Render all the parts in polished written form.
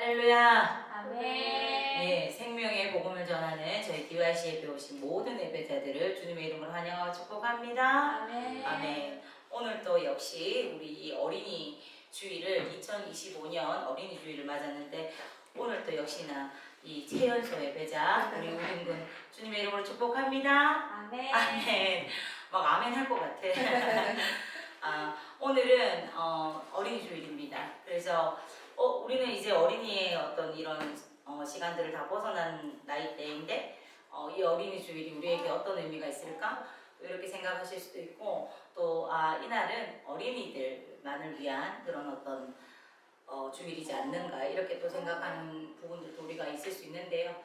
할렐루야. 아멘. 네, 생명의 복음을 전하는 저희 DYC에 배우신 모든 예배자들을 주님의 이름으로 환영하고 축복합니다. 아멘. 아멘. 오늘 또 역시 우리 이 어린이 주일을 2025년 어린이 주일을 맞았는데 오늘 또 역시나 이 최연소 예배자 우리 우림군 주님의 이름으로 축복합니다. 아멘. 아멘. 막 아멘 할 것 같아. 오늘은 어린이 주일입니다. 그래서 우리는 이제 어린이의 어떤 이런 시간들을 다 벗어난 나이대인데 이 어린이 주일이 우리에게 어떤 의미가 있을까? 또 이렇게 생각하실 수도 있고 또 이날은 어린이들만을 위한 그런 어떤 주일이지 않는가 이렇게 또 생각하는 부분들도 우리가 있을 수 있는데요.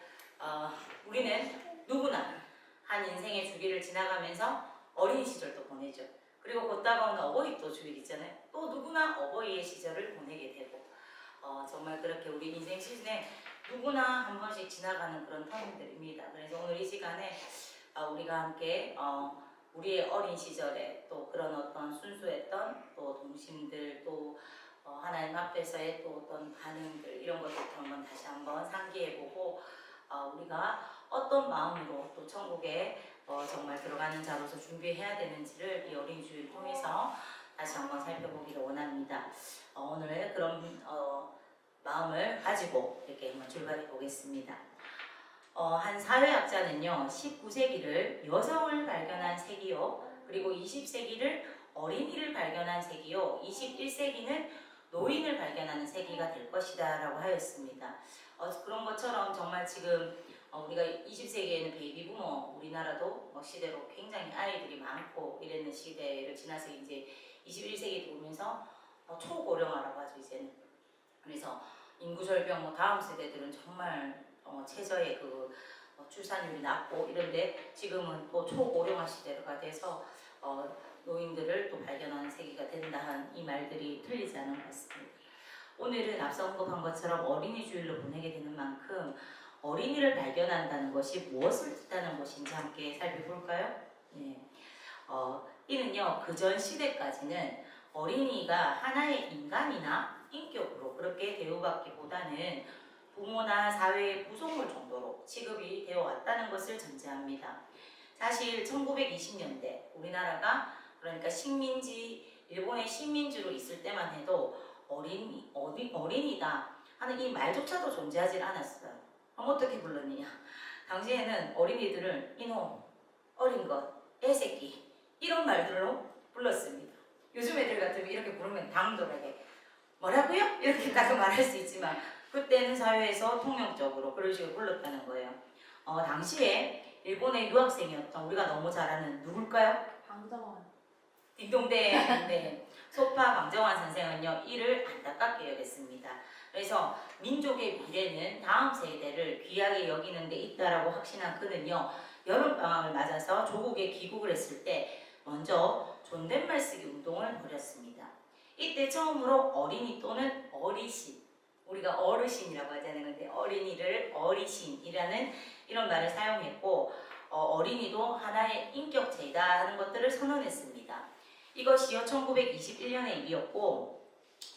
우리는 누구나 한 인생의 주기를 지나가면서 어린이 시절도 보내죠. 그리고 곧 다가오는 어버이 또 주일 있잖아요. 또 누구나 어버이의 시절을 보내게 되고 정말 그렇게 우리 인생 시즌에 누구나 한 번씩 지나가는 그런 타임들입니다. 그래서 오늘 이 시간에 우리가 함께 우리의 어린 시절에 또 그런 어떤 순수했던 또 동심들 또 하나님 앞에서의 또 어떤 반응들 이런 것들도 한번 다시 한번 상기해보고 우리가 어떤 마음으로 또 천국에 정말 들어가는 자로서 준비해야 되는지를 이 어린 주일을 통해서 다시 한번 살펴보기를 원합니다. 오늘 그런 마음을 가지고 이렇게 한번 출발해 보겠습니다. 한 사회학자는요 19세기를 여성을 발견한 세기요, 그리고 20세기를 어린이를 발견한 세기요, 21세기는 노인을 발견하는 세기가 될 것이다 라고 하였습니다. 그런 것처럼 정말 지금 우리가 20세기에는 베이비 부머 우리나라도 시대로 굉장히 아이들이 많고 이랬는 시대를 지나서 이제 21세기 들어오면서 초고령화라고 하죠 이제는. 그래서 인구 절벽 다음 세대들은 정말 최저의 그 출산율이 낮고 이런데 지금은 또 초고령화 시대가 돼서 노인들을 또 발견하는 세기가 된다 한 이 말들이 틀리지 않은 것 같습니다. 오늘은 앞서 언급한 것처럼 어린이 주일로 보내게 되는 만큼 어린이를 발견한다는 것이 무엇을 뜻하는 것인지 함께 살펴볼까요? 네. 이는요 그전 시대까지는 어린이가 하나의 인간이나 인격으로 그렇게 대우받기보다는 부모나 사회의 부속물 정도로 취급이 되어 왔다는 것을 전제합니다. 사실 1920년대 우리나라가 그러니까 일본의 식민지로 있을 때만 해도 어린이다 하는 이 말조차도 존재하지 않았어요. 어떻게 불렀느냐? 당시에는 어린이들을 이놈, 어린 것, 애새끼 이런 말들로 불렀습니다. 요즘 애들 같으면 이렇게 부르면 당돌하게 뭐라고요? 이렇게 딱 말할 수 있지만 그때는 사회에서 통용적으로 그런 식으로 불렀다는 거예요. 당시에 일본의 유학생이었던 우리가 너무 잘 아는 누굴까요? 방정원. 딩동댕. 네. 소파 방정환 선생은요 이를 안타깝게 여겼습니다. 그래서 민족의 미래는 다음 세대를 귀하게 여기는 데 있다라고 확신한 그는요 여름방학을 맞아서 조국에 귀국을 했을 때 먼저 존댓말 쓰기 운동을 벌였습니다. 이때 처음으로 어린이 또는 어리신, 우리가 어르신이라고 하잖아요. 근데 어린이를 어리신이라는 이런 말을 사용했고 어린이도 하나의 인격체이다 하는 것들을 선언했습니다. 이것이요 1921년의 일이었고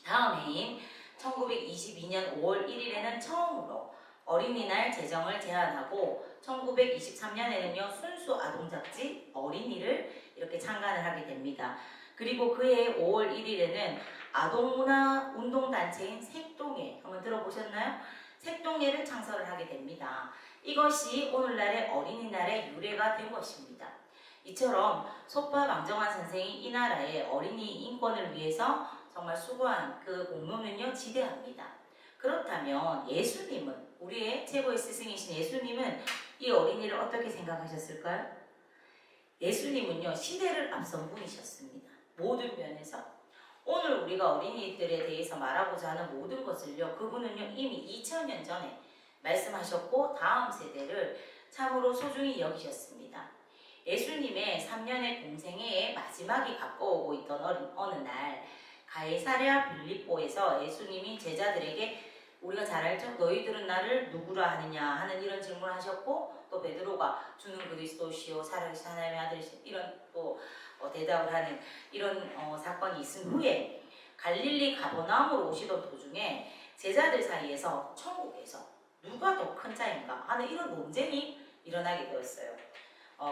다음 해인 1922년 5월 1일에는 처음으로 어린이날 제정을 제안하고 1923년에는요 순수 아동잡지 어린이를 이렇게 창간을 하게 됩니다. 그리고 그해 5월 1일에는 아동문화 운동단체인 색동예, 한번 들어보셨나요? 색동예를 창설을 하게 됩니다. 이것이 오늘날의 어린이날의 유래가 된 것입니다. 이처럼 소파 방정환 선생이 이 나라의 어린이 인권을 위해서 정말 수고한 그 공로는요 지대합니다. 그렇다면 예수님은, 우리의 최고의 스승이신 예수님은 이 어린이를 어떻게 생각하셨을까요? 예수님은요 시대를 앞선 분이셨습니다. 모든 면에서 오늘 우리가 어린이들에 대해서 말하고자 하는 모든 것을요 그분은요 이미 2000년 전에 말씀하셨고 다음 세대를 참으로 소중히 여기셨습니다. 예수님의 3년의 공생애의 마지막이 가까워오고 있던 어느 날 가이사랴 빌립보에서 예수님이 제자들에게 우리가 잘 알죠? 너희들은 나를 누구라 하느냐 하는 이런 질문을 하셨고 또 베드로가 주는 그리스도시요 살아계신 하나님의 아들이신 이런 또 대답을 하는 이런 사건이 있은 후에 갈릴리 가버나움으로 오시던 도중에 제자들 사이에서 천국에서 누가 더 큰 자인가 하는 이런 논쟁이 일어나게 되었어요.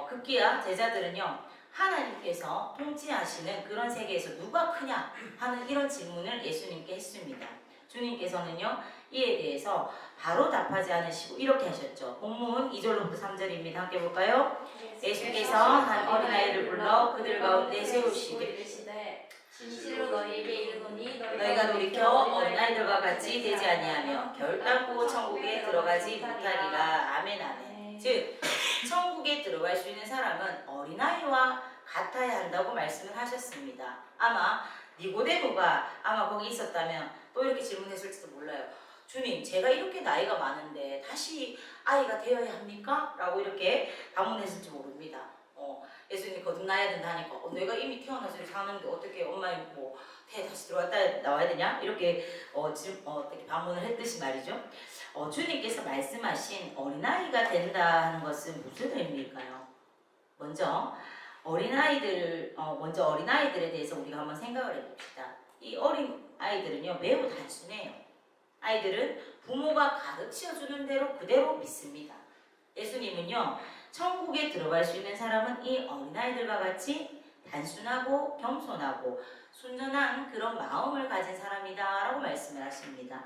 급기야 제자들은요, 하나님께서 통치하시는 그런 세계에서 누가 크냐 하는 이런 질문을 예수님께 했습니다. 주님께서는요, 이에 대해서 바로 답하지 않으시고 이렇게 하셨죠. 본문 2절로부터 3절입니다. 함께 볼까요? 예수께서 한 어린아이를 불러 그들 가운데 세우시되 진실로 너희에게 이르노니 너희가 돌이켜 어린아이들과 같이 되지 아니하며 결단코 천국에 들어가지 못하리라. 아멘 아멘. 즉 천국에 들어갈 수 있는 사람은 어린아이와 같아야 한다고 말씀을 하셨습니다. 아마 니고데모가 아마 거기 있었다면 또 이렇게 질문했을지도 몰라요. 주님, 제가 이렇게 나이가 많은데 다시 아이가 되어야 합니까? 라고 이렇게 반문했을지 모릅니다. 예수님이 거듭나야 된다 하니까 내가 이미 태어나서 사는데 어떻게 엄마의 태에 다시 들어왔다 나와야 되냐? 이렇게 어떻게 반문을 했듯이 말이죠. 주님께서 말씀하신 어린아이가 된다 하는 것은 무슨 의미일까요? 먼저 어린아이들에 대해서 우리가 한번 생각을 해봅시다. 이 어린아이들은요, 매우 단순해요. 아이들은 부모가 가르쳐주는 대로 그대로 믿습니다. 예수님은요, 천국에 들어갈 수 있는 사람은 이 어린아이들과 같이 단순하고 겸손하고 순전한 그런 마음을 가진 사람이다 라고 말씀을 하십니다.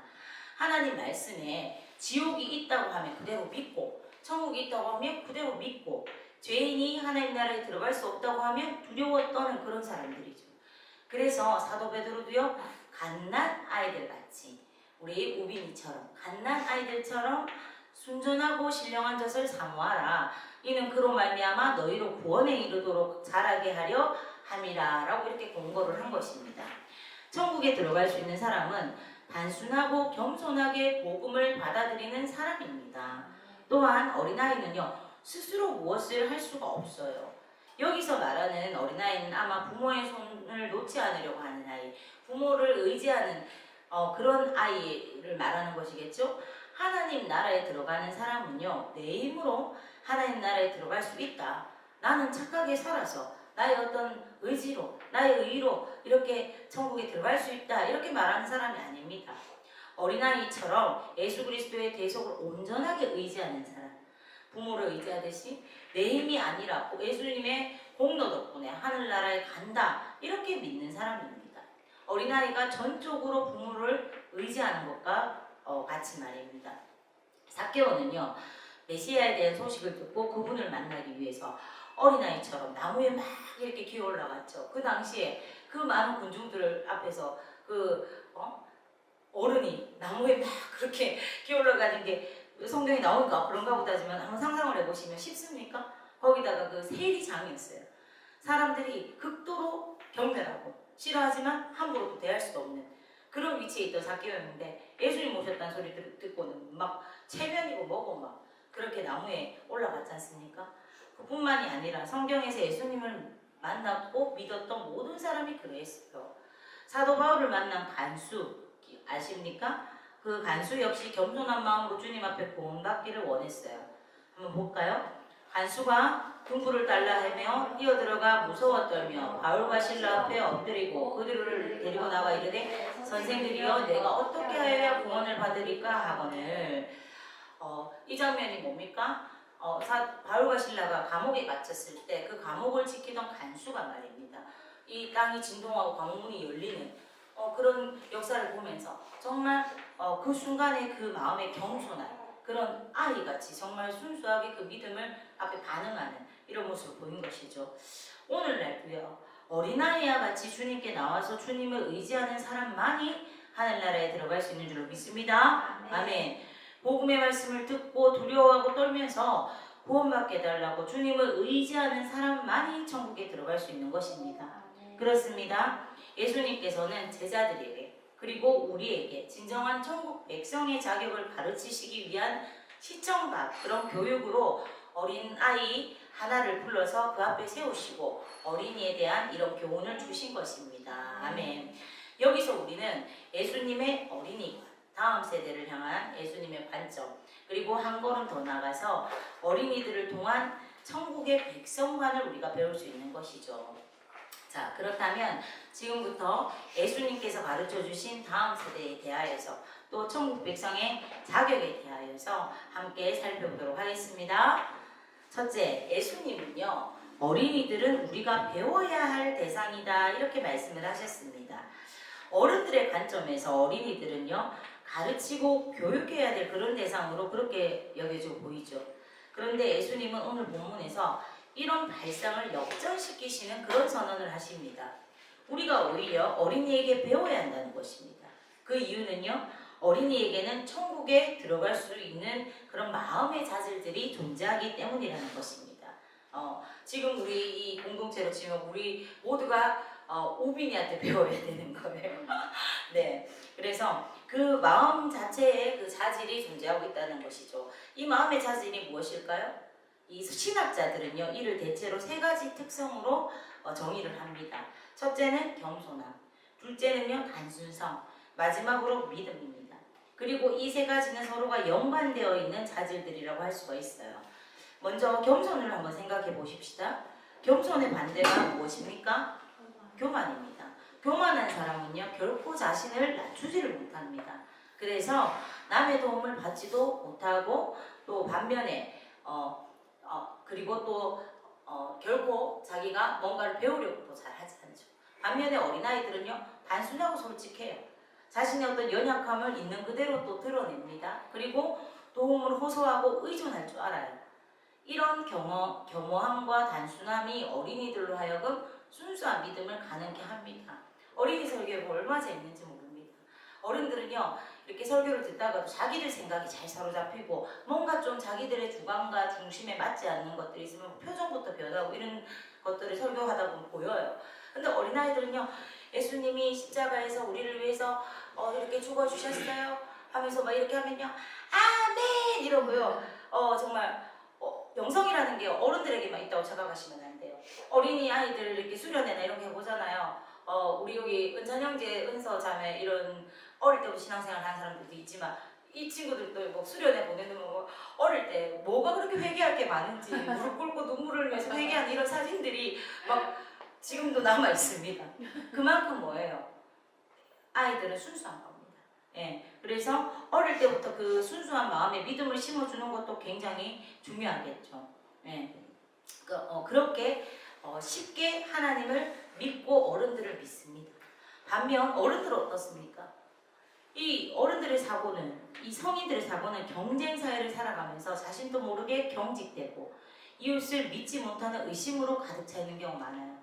하나님 말씀에 지옥이 있다고 하면 그대로 믿고, 천국이 있다고 하면 그대로 믿고, 죄인이 하나님 나라에 들어갈 수 없다고 하면 두려워 떠는 그런 사람들이죠. 그래서 사도 베드로도요, 갓난 아이들 같이, 우리 우빈이처럼 갓난 아이들처럼 순전하고 신령한 젖을 사모하라. 이는 그로 말미암아 너희로 구원에 이르도록 자라게 하려 함이라 라고 이렇게 공고를 한 것입니다. 천국에 들어갈 수 있는 사람은 단순하고 겸손하게 복음을 받아들이는 사람입니다. 또한 어린아이는요, 스스로 무엇을 할 수가 없어요. 여기서 말하는 어린아이는 아마 부모의 손을 놓지 않으려고 하는 아이, 부모를 의지하는 그런 아이를 말하는 것이겠죠. 하나님 나라에 들어가는 사람은요, 내 힘으로 하나님 나라에 들어갈 수 있다. 나는 착하게 살아서 나의 어떤 의지로, 나의 의로 이렇게 천국에 들어갈 수 있다. 이렇게 말하는 사람이 아닙니다. 어린아이처럼 예수 그리스도의 대속을 온전하게 의지하는 사람, 부모를 의지하듯이 내 힘이 아니라 예수님의 공로 덕분에 하늘나라에 간다. 이렇게 믿는 사람입니다. 어린아이가 전적으로 부모를 의지하는 것과 같이 말입니다. 삭개오는요, 메시아에 대한 소식을 듣고 그분을 만나기 위해서 어린아이처럼 나무에 막 이렇게 기어 올라갔죠. 그 당시에 그 많은 군중들 앞에서 어른이 나무에 막 그렇게 기어 올라가는 게 성경에 나오니까 그런가 보다지만 한번 상상을 해보시면 쉽습니까? 거기다가 그 세리장이었어요. 사람들이 극도로 경멸하고 싫어하지만 함부로 대할 수도 없는 그런 위치에 있던 삭개오였는데 예수님 오셨다는 소리 듣고는 막 체면이고 뭐고 막 그렇게 나무에 올라갔지 않습니까? 그뿐만이 아니라 성경에서 예수님을 만났고 믿었던 모든 사람이 그랬어요. 사도 바울을 만난 간수 아십니까? 그 간수 역시 겸손한 마음으로 주님 앞에 구원받기를 원했어요. 한번 볼까요? 간수가 등불을 달라 하며 뛰어들어가 무서워 떨며 바울과 실라 앞에 엎드리고 그들을 데리고 나와 이르되 선생들이여 내가 어떻게 하여야 구원을 받으리까 하거늘. 이 장면이 뭡니까? 바울과 실라가 감옥에 갇혔을 때 그 감옥을 지키던 간수가 말입니다. 이 땅이 진동하고 감옥문이 열리는 그런 역사를 보면서 정말 그 순간에 그 마음의 겸손한 그런 아이같이 정말 순수하게 그 믿음을 앞에 반응하는 이런 모습을 보인 것이죠. 오늘날도요, 어린아이와 같이 주님께 나와서 주님을 의지하는 사람만이 하늘나라에 들어갈 수 있는 줄로 믿습니다. 아멘. 복음의 말씀을 듣고 두려워하고 떨면서 구원받게 해달라고 주님을 의지하는 사람만이 천국에 들어갈 수 있는 것입니다. 그렇습니다. 예수님께서는 제자들에게 그리고 우리에게 진정한 천국 백성의 자격을 가르치시기 위한 시청각 그런 교육으로 어린아이 하나를 불러서 그 앞에 세우시고 어린이에 대한 이런 교훈을 주신 것입니다. 아멘. 여기서 우리는 예수님의 어린이관, 다음 세대를 향한 예수님의 관점, 그리고 한 걸음 더 나가서 어린이들을 통한 천국의 백성관을 우리가 배울 수 있는 것이죠. 자, 그렇다면 지금부터 예수님께서 가르쳐 주신 다음 세대에 대하여서 또 천국 백성의 자격에 대하여서 함께 살펴보도록 하겠습니다. 첫째, 예수님은요, 어린이들은 우리가 배워야 할 대상이다 이렇게 말씀을 하셨습니다. 어른들의 관점에서 어린이들은요, 가르치고 교육해야 될 그런 대상으로 그렇게 여겨져 보이죠. 그런데 예수님은 오늘 본문에서 이런 발상을 역전시키시는 그런 선언을 하십니다. 우리가 오히려 어린이에게 배워야 한다는 것입니다. 그 이유는요, 어린이에게는 천국에 들어갈 수 있는 그런 마음의 자질들이 존재하기 때문이라는 것입니다. 지금 우리 이 공동체로 치면 우리 모두가 오빈이한테 배워야 되는 거예요. 네, 그래서 그 마음 자체에 그 자질이 존재하고 있다는 것이죠. 이 마음의 자질이 무엇일까요? 이 신학자들은요, 이를 대체로 세 가지 특성으로 정의를 합니다. 첫째는 겸손함, 둘째는요, 단순성, 마지막으로 믿음입니다. 그리고 이 세 가지는 서로가 연관되어 있는 자질들이라고 할 수가 있어요. 먼저 겸손을 한번 생각해 보십시다. 겸손의 반대가 무엇입니까? 교만입니다. 교만한 사람은요, 결코 자신을 낮추지를 못합니다. 그래서 남의 도움을 받지도 못하고 또 반면에 그리고 또 결코 자기가 뭔가를 배우려고도 잘 하지 않죠. 반면에 어린아이들은요, 단순하고 솔직해요. 자신의 어떤 연약함을 있는 그대로 또 드러냅니다. 그리고 도움을 호소하고 의존할 줄 알아요. 이런 겸허함과 단순함이 어린이들로 하여금 순수한 믿음을 가능케 합니다. 어린이 설교가 얼마나 재밌는지 모릅니다. 어른들은요, 이렇게 설교를 듣다가도 자기들 생각이 잘 사로잡히고 뭔가 좀 자기들의 주관과 중심에 맞지 않는 것들이 있으면 표정부터 변하고 이런 것들을 설교하다 보면 보여요. 근데 어린아이들은요, 예수님이 십자가에서 우리를 위해서 이렇게 죽어주셨어요 하면서 막 이렇게 하면요, 아멘 이러고요. 정말 영성이라는 게 어른들에게만 있다고 생각하시면 안 돼요. 어린이 아이들 이렇게 수련회나 이런 게 보잖아요. 우리 여기 은찬형제, 은서 자매 이런 어릴 때부터 신앙생활 하는 사람들도 있지만 이 친구들도 뭐 수련회 보내는 뭐 어릴 때 뭐가 그렇게 회개할 게 많은지 무릎 꿇고 눈물을 흘리면서 회개하는 이런 사진들이 막 지금도 남아 있습니다. 그만큼 뭐예요? 아이들은 순수한 겁니다. 예, 그래서 어릴 때부터 그 순수한 마음에 믿음을 심어주는 것도 굉장히 중요하겠죠. 예, 그렇게 쉽게 하나님을 믿고 어른들을 믿습니다. 반면 어른들은 어떻습니까? 이 어른들의 사고는, 이 성인들의 사고는 경쟁 사회를 살아가면서 자신도 모르게 경직되고 이웃을 믿지 못하는 의심으로 가득 차 있는 경우가 많아요.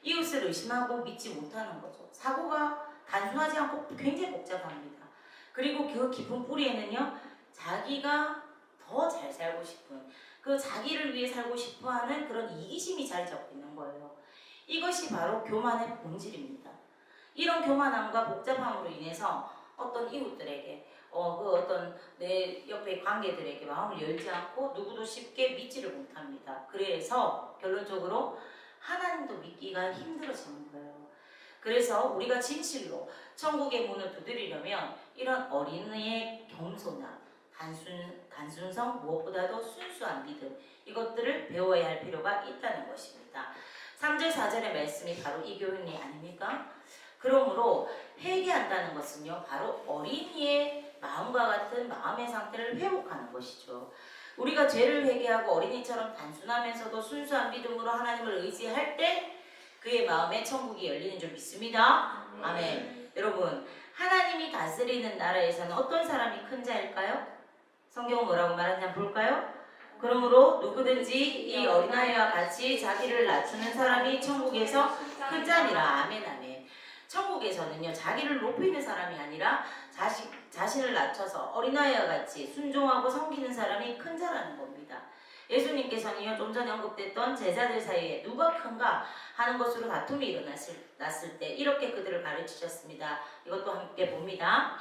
이웃을 의심하고 믿지 못하는 거죠. 사고가 단순하지 않고 굉장히 복잡합니다. 그리고 그 깊은 뿌리에는요, 자기가 더 잘 살고 싶은, 그 자기를 위해 살고 싶어 하는 그런 이기심이 자리 잡고 있는 거예요. 이것이 바로 교만의 본질입니다. 이런 교만함과 복잡함으로 인해서 어떤 이웃들에게, 그 어떤 내 옆에 관계들에게 마음을 열지 않고 누구도 쉽게 믿지를 못합니다. 그래서 결론적으로 하나님도 믿기가 힘들어지는 거예요. 그래서 우리가 진실로 천국의 문을 두드리려면 이런 어린이의 겸손함, 단순성, 무엇보다도 순수한 믿음, 이것들을 배워야 할 필요가 있다는 것입니다. 3절 4절의 말씀이 바로 이 교훈이 아닙니까? 그러므로 회개한다는 것은요, 바로 어린이의 마음과 같은 마음의 상태를 회복하는 것이죠. 우리가 죄를 회개하고 어린이처럼 단순하면서도 순수한 믿음으로 하나님을 의지할 때 그의 마음에 천국이 열리는 줄 믿습니다. 아멘. 여러분, 하나님이 다스리는 나라에서는 어떤 사람이 큰 자일까요? 성경은 뭐라고 말하는지 한번 볼까요? 그러므로 누구든지 이 어린아이와 같이 자기를 낮추는 사람이 천국에서 큰 자니라. 아멘, 아멘. 천국에서는요, 자기를 높이는 사람이 아니라 자신을 낮춰서 어린아이와 같이 순종하고 섬기는 사람이 큰 자라는 겁니다. 예수님께서는요, 좀 전에 언급됐던 제자들 사이에 누가 큰가 하는 것으로 다툼이 일어났을 때 이렇게 그들을 가르치셨습니다. 이것도 함께 봅니다.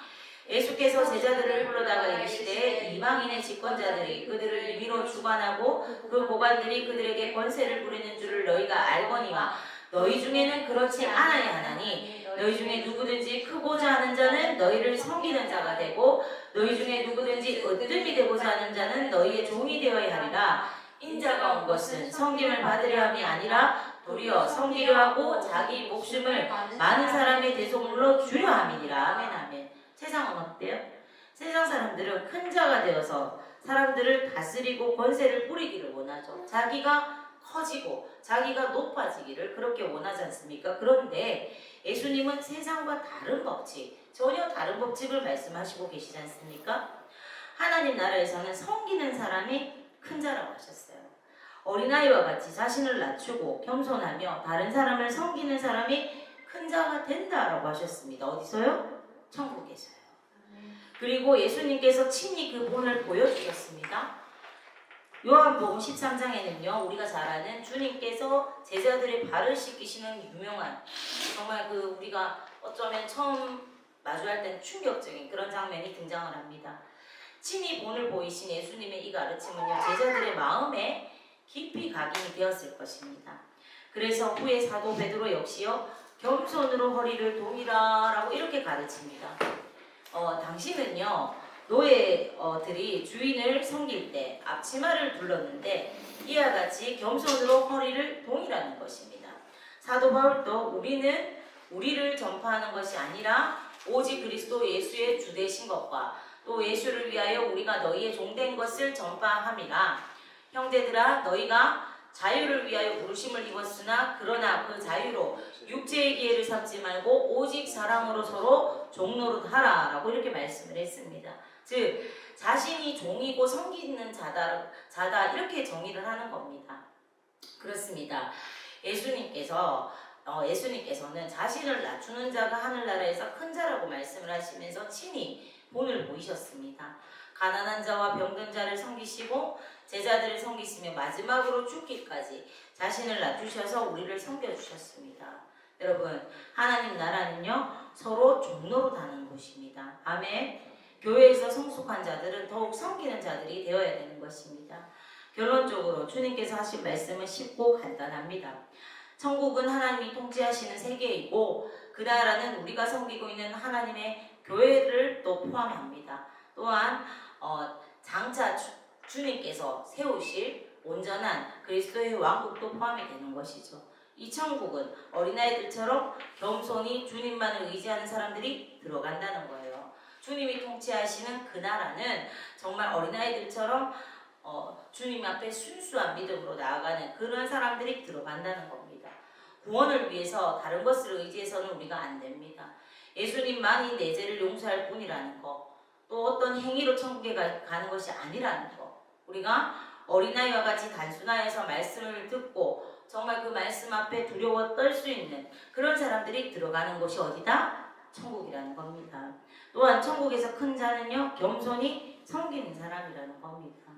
예수께서 제자들을 불러다가 이르시되 이방인의 집권자들이 그들을 임의로 주관하고 그 고관들이 그들에게 권세를 부리는 줄을 너희가 알거니와 너희 중에는 그렇지 않아야 하나니 너희 중에 누구든지 크고자 하는 자는 너희를 섬기는 자가 되고 너희 중에 누구든지 으뜸이 되고자 하는 자는 너희의 종이 되어야 하리라. 인자가 온 것은 섬김을 받으려 함이 아니라 도리어 섬기려 하고 자기 목숨을 많은 사람의 대속물로 주려 함이니라. 아멘 아멘. 세상은 어때요? 세상 사람들은 큰 자가 되어서 사람들을 다스리고 권세를 뿌리기를 원하죠. 자기가 커지고 자기가 높아지기를 그렇게 원하지 않습니까? 그런데 예수님은 세상과 다른 법칙, 전혀 다른 법칙을 말씀하시고 계시지 않습니까? 하나님 나라에서는 섬기는 사람이 큰 자라고 하셨어요. 어린아이와 같이 자신을 낮추고 겸손하며 다른 사람을 섬기는 사람이 큰 자가 된다라고 하셨습니다. 어디서요? 천국에서요. 그리고 예수님께서 친히 그 본을 보여주셨습니다. 요한복음 13장에는요, 우리가 잘 아는 주님께서 제자들의 발을 씻기시는 유명한, 정말 그 우리가 어쩌면 처음 마주할 때는 충격적인 그런 장면이 등장을 합니다. 친히 본을 보이신 예수님의 이 가르침은요, 제자들의 마음에 깊이 각인이 되었을 것입니다. 그래서 후에 사도 베드로 역시요, 겸손으로 허리를 동이라라고 이렇게 가르칩니다. 당신은요, 노예들이 주인을 섬길 때 앞치마를 둘렀는데 이와 같이 겸손으로 허리를 동이라는 것입니다. 사도 바울도 우리는 우리를 전파하는 것이 아니라 오직 그리스도 예수의 주 되신 것과 또 예수를 위하여 우리가 너희의 종된 것을 전파함이라. 형제들아, 너희가 자유를 위하여 부르심을 입었으나 그러나 그 자유로 육체의 기회를 삼지 말고 오직 사랑으로 서로 종노릇하라 라고 이렇게 말씀을 했습니다. 즉 자신이 종이고 섬기는 자다 이렇게 정의를 하는 겁니다. 그렇습니다. 예수님께서는 자신을 낮추는 자가 하늘나라에서 큰 자라고 말씀을 하시면서 친히 본을 보이셨습니다. 가난한 자와 병든 자를 섬기시고 제자들을 섬기시며 마지막으로 죽기까지 자신을 낮추셔서 우리를 섬겨주셨습니다. 여러분, 하나님 나라는요, 서로 종노릇하는 곳입니다. 아멘. 교회에서 성숙한 자들은 더욱 섬기는 자들이 되어야 되는 것입니다. 결론적으로 주님께서 하신 말씀은 쉽고 간단합니다. 천국은 하나님이 통치하시는 세계이고 그 나라는 우리가 섬기고 있는 하나님의 교회를 또 포함합니다. 또한 장차 주님께서 세우실 온전한 그리스도의 왕국도 포함이 되는 것이죠. 이 천국은 어린아이들처럼 겸손히 주님만을 의지하는 사람들이 들어간다는 거예요. 주님이 통치하시는 그 나라는 정말 어린아이들처럼 주님 앞에 순수한 믿음으로 나아가는 그런 사람들이 들어간다는 겁니다. 구원을 위해서 다른 것을 의지해서는 우리가 안 됩니다. 예수님만이 내 죄를 용서할 뿐이라는 것, 또 어떤 행위로 천국에 가는 것이 아니라는 것, 우리가 어린아이와 같이 단순화해서 말씀을 듣고 정말 그 말씀 앞에 두려워 떨 수 있는 그런 사람들이 들어가는 곳이 어디다? 천국이라는 겁니다. 또한 천국에서 큰 자는요, 겸손히 섬기는 사람이라는 겁니다.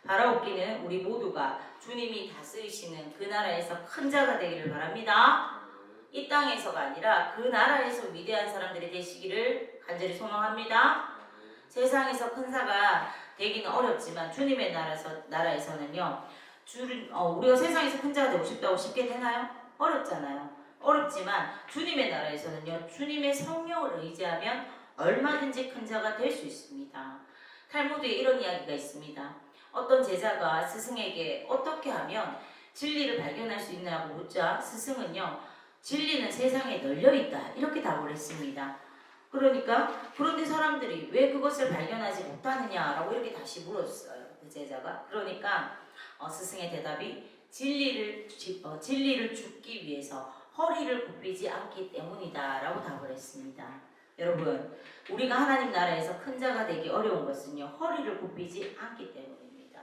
바라옵기는 우리 모두가 주님이 다스리시는 그 나라에서 큰 자가 되기를 바랍니다. 이 땅에서가 아니라 그 나라에서 위대한 사람들이 되시기를 간절히 소망합니다. 세상에서 큰 자가 되기는 어렵지만 주님의 나라에서는요, 우리가 세상에서 큰 자가 되고 싶다고 쉽게 되나요? 어렵잖아요. 어렵지만 주님의 나라에서는요, 주님의 성령을 의지하면 얼마든지 큰 자가 될 수 있습니다. 탈무드에 이런 이야기가 있습니다. 어떤 제자가 스승에게 어떻게 하면 진리를 발견할 수 있느냐고 묻자 스승은요, 진리는 세상에 널려있다 이렇게 답을 했습니다. 그런데 사람들이 왜 그것을 발견하지 못하느냐라고 이렇게 다시 물었어요. 그 제자가. 그러니까 스승의 대답이 진리를 줍기 위해서 허리를 굽히지 않기 때문이다 라고 답을 했습니다. 여러분, 우리가 하나님 나라에서 큰 자가 되기 어려운 것은요, 허리를 굽히지 않기 때문입니다.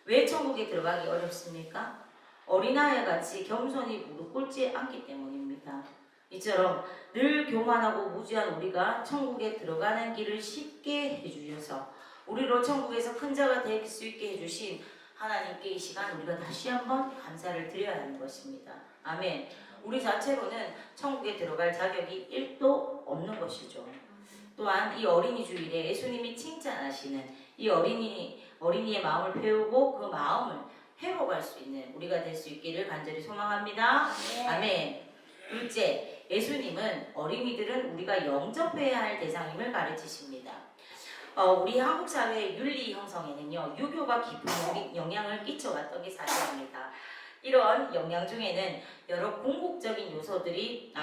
왜 천국에 들어가기 어렵습니까? 어린아이 같이 겸손히 무릎 꿇지 않기 때문입니다. 이처럼 늘 교만하고 무지한 우리가 천국에 들어가는 길을 쉽게 해주셔서 우리로 천국에서 큰 자가 될 수 있게 해주신 하나님께 이 시간 우리가 다시 한번 감사를 드려야 하는 것입니다. 아멘. 우리 자체로는 천국에 들어갈 자격이 1도 없는 것이죠. 또한 이 어린이 주일에 예수님이 칭찬하시는 이 어린이의 마음을 배우고 그 마음을 회복할 수 있는 우리가 될 수 있기를 간절히 소망합니다. 아멘. 둘째, 예수님은 어린이들은 우리가 영접해야 할 대상임을 가르치십니다. 우리 한국 사회의 윤리 형성에는요, 유교가 깊은 영향을 끼쳐왔던 게 사실입니다. 이런 영양 중에는 여러 궁극적인 요소들이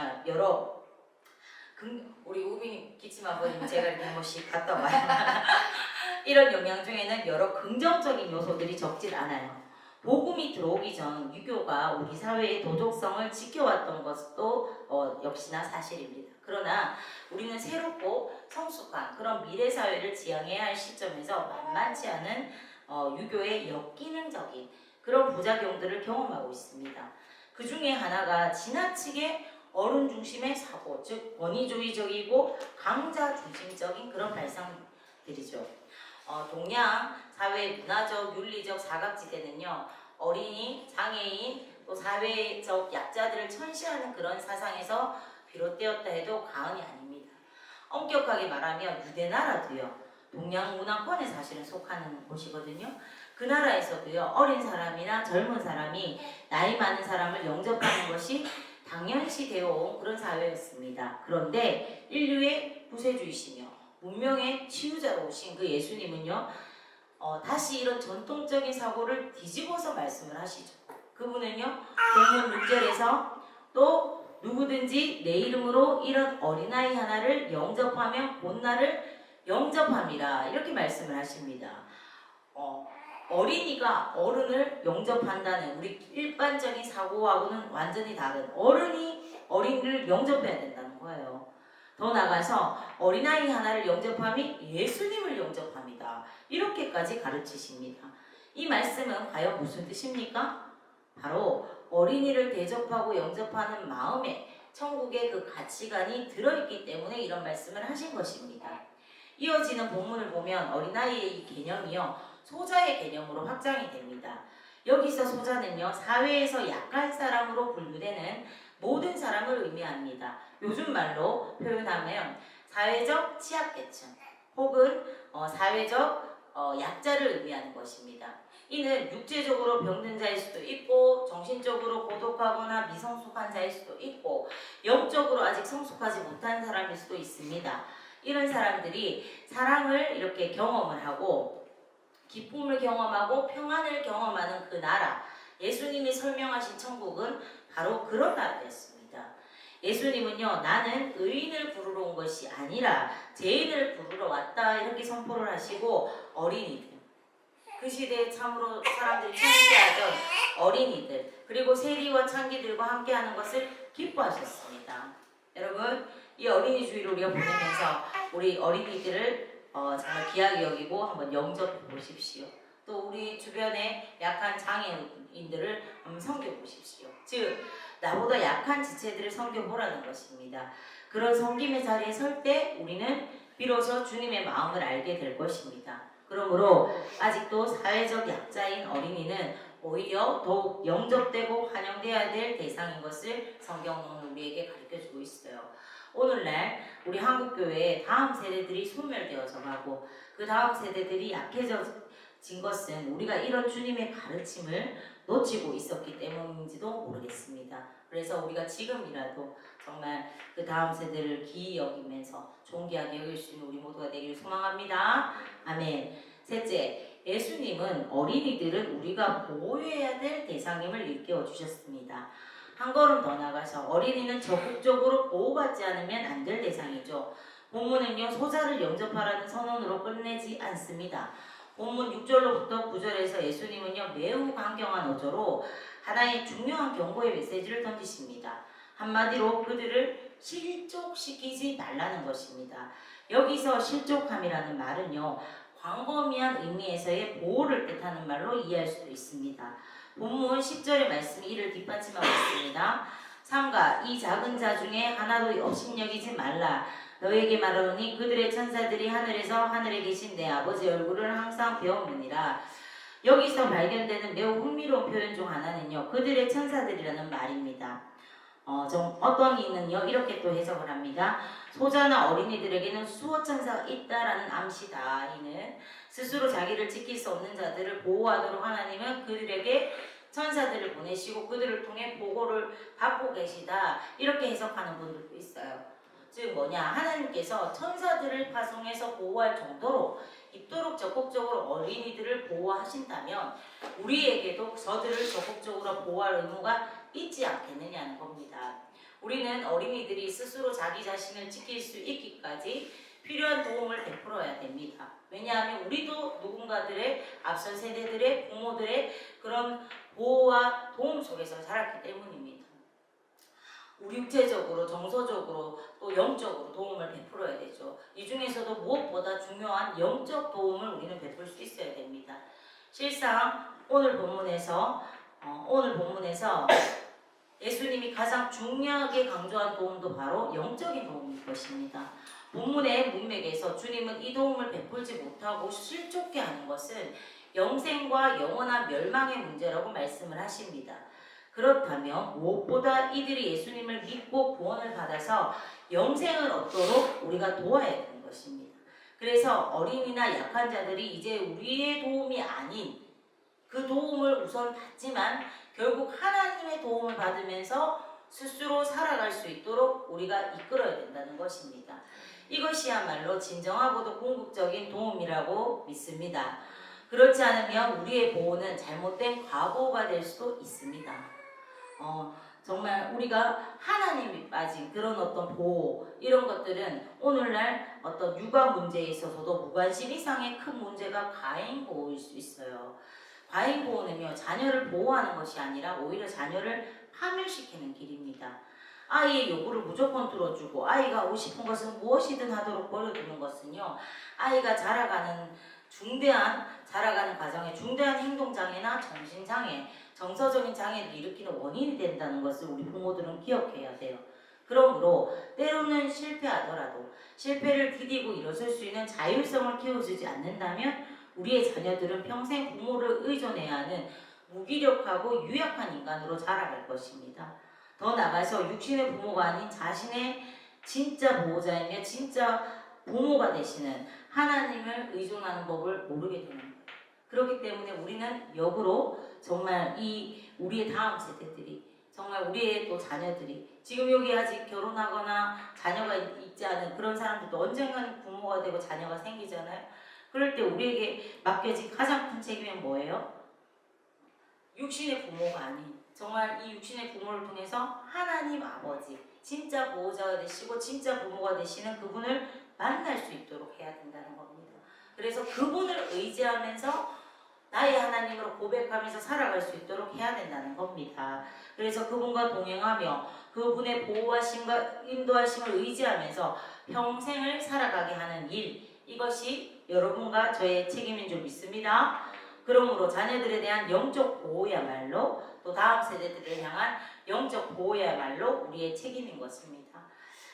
우리 우빈이 기침 아버님 제가 이렇게 한 번씩 갔다 와요. 이런 영양 중에는 여러 긍정적인 요소들이 적질 않아요. 복음이 들어오기 전 유교가 우리 사회의 도덕성을 지켜왔던 것도 역시나 사실입니다. 그러나 우리는 새롭고 성숙한 그런 미래 사회를 지향해야 할 시점에서 만만치 않은 유교의 역기능적인 그런 부작용들을 경험하고 있습니다. 그 중에 하나가 지나치게 어른 중심의 사고, 즉 권위주의적이고 강자 중심적인 그런 발상들이죠. 동양 사회의 문화적, 윤리적 사각지대는요, 어린이, 장애인, 또 사회적 약자들을 천시하는 그런 사상에서 비롯되었다 해도 과언이 아닙니다. 엄격하게 말하면 유대나라도요, 동양 문화권에 사실은 속하는 곳이거든요. 그 나라에서도요, 어린 사람이나 젊은 사람이 나이 많은 사람을 영접하는 것이 당연시 되어 온 그런 사회였습니다. 그런데 인류의 구세주이시며 문명의 치유자로 오신 그 예수님은요, 다시 이런 전통적인 사고를 뒤집어서 말씀을 하시죠. 그분은요, 본문 6절에서 또 누구든지 내 이름으로 이런 어린아이 하나를 영접하면 본나를 영접함이라 이렇게 말씀을 하십니다. 어린이가 어른을 영접한다는 우리 일반적인 사고하고는 완전히 다른, 어른이 어린이를 영접해야 된다는 거예요. 더 나아가서 어린아이 하나를 영접함이 예수님을 영접합니다. 이렇게까지 가르치십니다. 이 말씀은 과연 무슨 뜻입니까? 바로 어린이를 대접하고 영접하는 마음에 천국의 그 가치관이 들어있기 때문에 이런 말씀을 하신 것입니다. 이어지는 본문을 보면 어린아이의 이 개념이요, 소자의 개념으로 확장이 됩니다. 여기서 소자는요, 사회에서 약한 사람으로 분류되는 모든 사람을 의미합니다. 요즘 말로 표현하면 사회적 취약계층 혹은 사회적 약자를 의미하는 것입니다. 이는 육체적으로 병든 자일 수도 있고, 정신적으로 고독하거나 미성숙한 자일 수도 있고, 영적으로 아직 성숙하지 못한 사람일 수도 있습니다. 이런 사람들이 사랑을 이렇게 경험을 하고 기쁨을 경험하고 평안을 경험하는 그 나라, 예수님이 설명하신 천국은 바로 그런 나라였습니다. 예수님은요, 나는 의인을 부르러 온 것이 아니라 죄인을 부르러 왔다 이렇게 선포를 하시고, 어린이들, 그 시대에 참으로 사람들이 창피하던 어린이들, 그리고 세리와 창기들과 함께하는 것을 기뻐하셨습니다. 여러분, 이 어린이 주일을 우리가 보내면서 우리 어린이들을 정말 귀하게 여기고 한번 영접해 보십시오. 또 우리 주변에 약한 장애인들을 한번 섬겨보십시오. 즉, 나보다 약한 지체들을 섬겨보라는 것입니다. 그런 섬김의 자리에 설 때 우리는 비로소 주님의 마음을 알게 될 것입니다. 그러므로 아직도 사회적 약자인 어린이는 오히려 더욱 영접되고 환영되어야 될 대상인 것을 성경은 우리에게 가르쳐주고 있어요. 오늘날 우리 한국교회의 다음 세대들이 소멸되어져 가고 그 다음 세대들이 약해진 것은 우리가 이런 주님의 가르침을 놓치고 있었기 때문인지도 모르겠습니다. 그래서 우리가 지금이라도 정말 그 다음 세대를 기이 여기면서 존귀하게 여길 수 있는 우리 모두가 되기를 소망합니다. 아멘. 셋째, 예수님은 어린이들은 우리가 보호해야 될 대상임을 일깨워 주셨습니다. 한 걸음 더 나가서 어린이는 적극적으로 보호받지 않으면 안 될 대상이죠. 본문은요, 소자를 영접하라는 선언으로 끝내지 않습니다. 본문 6절로부터 9절에서 예수님은요, 매우 강경한 어조로 하나의 중요한 경고의 메시지를 던지십니다. 한마디로 그들을 실족시키지 말라는 것입니다. 여기서 실족함이라는 말은요, 광범위한 의미에서의 보호를 뜻하는 말로 이해할 수도 있습니다. 본문 10절의 말씀이 이를 뒷받침하고 있습니다. 삼가 이 작은 자 중에 하나도 업신여기지 말라. 너에게 말하노니 그들의 천사들이 하늘에서 하늘에 계신 내 아버지 얼굴을 항상 배우느니라. 여기서 발견되는 매우 흥미로운 표현 중 하나는요, 그들의 천사들이라는 말입니다. 어떤 이는요, 이렇게 또 해석을 합니다. 소자나 어린이들에게는 수호 천사가 있다라는 암시다. 이는 스스로 자기를 지킬 수 없는 자들을 보호하도록 하나님은 그들에게 천사들을 보내시고 그들을 통해 보호를 받고 계시다. 이렇게 해석하는 분들도 있어요. 즉 뭐냐, 하나님께서 천사들을 파송해서 보호할 정도로 이 있도록 적극적으로 어린이들을 보호하신다면 우리에게도 저들을 적극적으로 보호할 의무가 있지 않겠느냐는 겁니다. 우리는 어린이들이 스스로 자기 자신을 지킬 수 있기까지 필요한 도움을 베풀어야 됩니다. 왜냐하면 우리도 누군가들의 앞선 세대들의 부모들의 그런 보호와 도움 속에서 자랐기 때문입니다. 우리 육체적으로, 정서적으로, 또 영적으로 도움을 베풀어야 되죠. 이 중에서도 무엇보다 중요한 영적 도움을 우리는 베풀 수 있어야 됩니다. 실상 오늘 본문에서 예수님이 가장 중요하게 강조한 도움도 바로 영적인 도움일 것입니다. 본문의 문맥에서 주님은 이 도움을 베풀지 못하고 실족해 하는 것은 영생과 영원한 멸망의 문제라고 말씀을 하십니다. 그렇다면 무엇보다 이들이 예수님을 믿고 구원을 받아서 영생을 얻도록 우리가 도와야 되는 것입니다. 그래서 어린이나 약한 자들이 이제 우리의 도움이 아닌 그 도움을 우선 받지만 결국 하나님의 도움을 받으면서 스스로 살아갈 수 있도록 우리가 이끌어야 된다는 것입니다. 이것이야말로 진정하고도 궁극적인 도움이라고 믿습니다. 그렇지 않으면 우리의 보호는 잘못된 과보호가 될 수도 있습니다. 정말 우리가 하나님이 빠진 그런 어떤 보호 이런 것들은 오늘날 어떤 육아 문제에 있어서도 무관심 이상의 큰 문제가 과잉 보호일 수 있어요. 과잉 보호는요, 자녀를 보호하는 것이 아니라 오히려 자녀를 파멸시키는 길입니다. 아이의 요구를 무조건 들어주고 아이가 하고 싶은 것은 무엇이든 하도록 버려두는 것은요, 아이가 자라가는 과정에 중대한 행동장애나 정신장애, 정서적인 장애를 일으키는 원인이 된다는 것을 우리 부모들은 기억해야 돼요. 그러므로 때로는 실패하더라도 실패를 디디고 일어설 수 있는 자율성을 키워주지 않는다면 우리의 자녀들은 평생 부모를 의존해야 하는 무기력하고 유약한 인간으로 자라갈 것입니다. 더 나아가서 육신의 부모가 아닌 자신의 진짜 보호자이며 진짜 부모가 되시는 하나님을 의존하는 법을 모르게 되는 거예요. 그렇기 때문에 우리는 역으로 정말 우리의 다음 세대들이, 정말 우리의 또 자녀들이, 지금 여기 아직 결혼하거나 자녀가 있지 않은 그런 사람들도 언젠가는 부모가 되고 자녀가 생기잖아요. 그럴 때 우리에게 맡겨진 가장 큰 책임은 뭐예요? 육신의 부모가 아닌, 정말 이 육신의 부모를 통해서 하나님 아버지, 진짜 보호자가 되시고 진짜 부모가 되시는 그분을 만날 수 있도록 해야 된다는 겁니다. 그래서 그분을 의지하면서 나의 하나님으로 고백하면서 살아갈 수 있도록 해야 된다는 겁니다. 그래서 그분과 동행하며 그분의 보호하심과 인도하심을 의지하면서 평생을 살아가게 하는 일, 이것이 여러분과 저의 책임인 줄 믿습니다. 그러므로 자녀들에 대한 영적 보호야말로, 또 다음 세대들을 향한 영적 보호야말로 우리의 책임인 것입니다.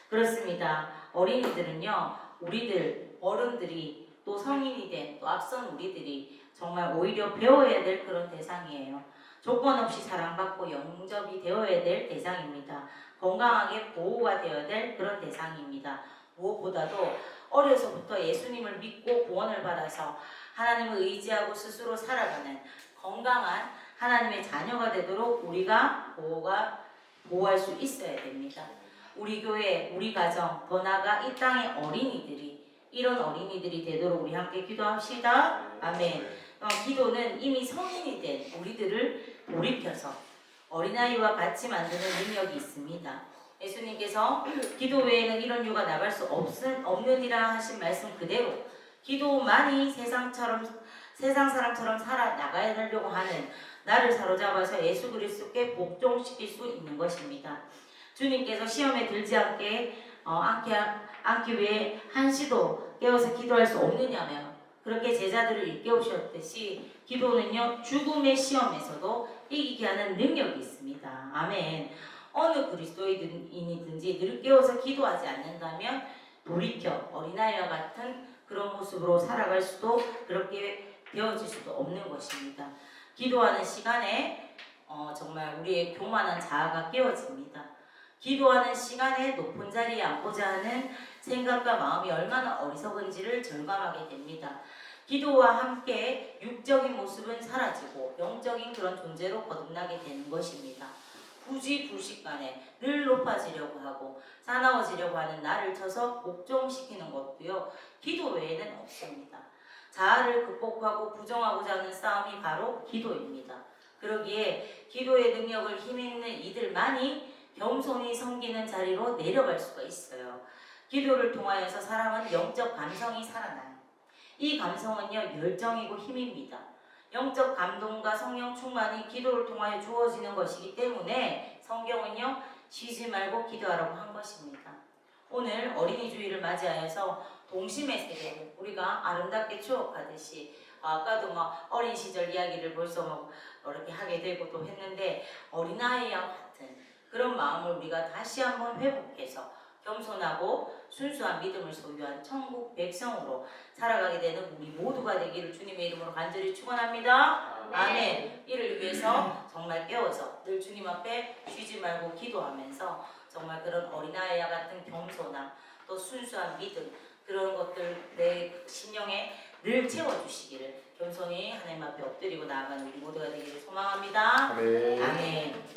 그렇습니다. 어린이들은요, 우리들 어른들이 또 성인이 된 또 앞선 우리들이 정말 오히려 배워야 될 그런 대상이에요. 조건 없이 사랑받고 영접이 되어야 될 대상입니다. 건강하게 보호가 되어야 될 그런 대상입니다. 무엇보다도 어려서부터 예수님을 믿고 구원을 받아서 하나님을 의지하고 스스로 살아가는 건강한 하나님의 자녀가 되도록 우리가 보호할 수 있어야 됩니다. 우리 교회, 우리 가정, 더 나아가 이 땅의 어린이들이, 이런 어린이들이 되도록 우리 함께 기도합시다. 아멘. 기도는 이미 성인이 된 우리들을 돌이켜서 어린아이와 같이 만드는 능력이 있습니다. 예수님께서 기도 외에는 이런 유가 나갈 수 없느니라 하신 말씀 그대로 기도만이 세상 사람처럼 살아나가야 하려고 하는 나를 사로잡아서 예수 그리스도께 복종시킬 수 있는 것입니다. 주님께서 시험에 들지 않기 위해 한시도 깨워서 기도할 수 없느냐며 그렇게 제자들을 일깨우셨듯이 기도는요, 죽음의 시험에서도 이기게 하는 능력이 있습니다. 아멘. 어느 그리스도인이든지 늘 깨워서 기도하지 않는다면 돌이켜 어린아이와 같은 그런 모습으로 살아갈 수도, 그렇게 되어질 수도 없는 것입니다. 기도하는 시간에 정말 우리의 교만한 자아가 깨어집니다. 기도하는 시간에 높은 자리에 앉고자 하는 생각과 마음이 얼마나 어리석은지를 절감하게 됩니다. 기도와 함께 육적인 모습은 사라지고 영적인 그런 존재로 거듭나게 되는 것입니다. 굳이 불식간에 늘 높아지려고 하고 사나워지려고 하는 나를 쳐서 복종시키는 것도요, 기도 외에는 없습니다. 자아를 극복하고 부정하고자 하는 싸움이 바로 기도입니다. 그러기에 기도의 능력을 힘있는 이들만이 겸손히 섬기는 자리로 내려갈 수가 있어요. 기도를 통하여서 사람은 영적 감성이 살아나요. 이 감성은요, 열정이고 힘입니다. 영적 감동과 성령 충만이 기도를 통하여 주어지는 것이기 때문에 성경은요, 쉬지 말고 기도하라고 한 것입니다. 오늘 어린이 주일을 맞이하여서 동심의 세계를 우리가 아름답게 추억하듯이 아까도 막 어린 시절 이야기를 벌써 막 이렇게 하게 되고 또 했는데 어린아이와 같은 그런 마음을 우리가 다시 한번 회복해서 겸손하고 순수한 믿음을 소유한 천국 백성으로 살아가게 되는 우리 모두가 되기를 주님의 이름으로 간절히 축원합니다. 아멘. 이를 위해서 정말 깨워서 늘 주님 앞에 쉬지 말고 기도하면서 정말 그런 어린아이와 같은 겸손함 또 순수한 믿음 그런 것들 내 심령에 늘 채워주시기를 겸손히 하나님 앞에 엎드리고 나아가는 우리 모두가 되기를 소망합니다. 아멘. 아멘.